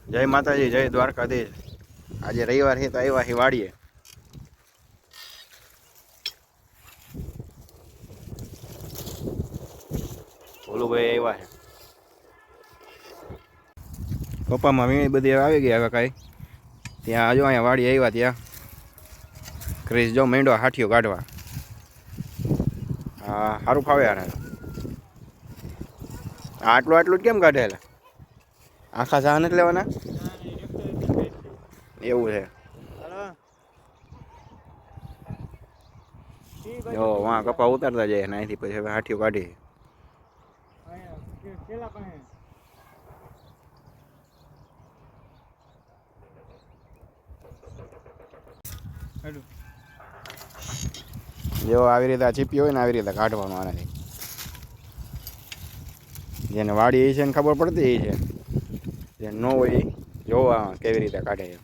જય માતાજી, જય દ્વારકાધીશ. આજે રવિવાર છે તો આવ્યા છે વાડીએ. ભોલુભાઈ આવ્યા છે. પપ્પામાં વીણી બધી આવી ગઈ. હવે કાંઈ ત્યાં હજુ અહીંયા વાડી આવ્યા ત્યાં ક્રિસ જો માંડો હાથીઓ કાઢવા. હા, સારું ફાવે યાર. આટલું આટલું જ કેમ કાઢે? આખા ચા નથી લેવાના? એવું છે. જો વાં કપા ઉતારતા જાય ને અહીંથી પછી હવે હાથીઓ કાઢી. જેવો આવી રીતે ચીપી હોય ને આવી રીતે કાઢવાનું આનાથી. જેને વાડી છે ને ખબર પડતી છે, જે ન હોય જોવા કેવી રીતે કાઢે.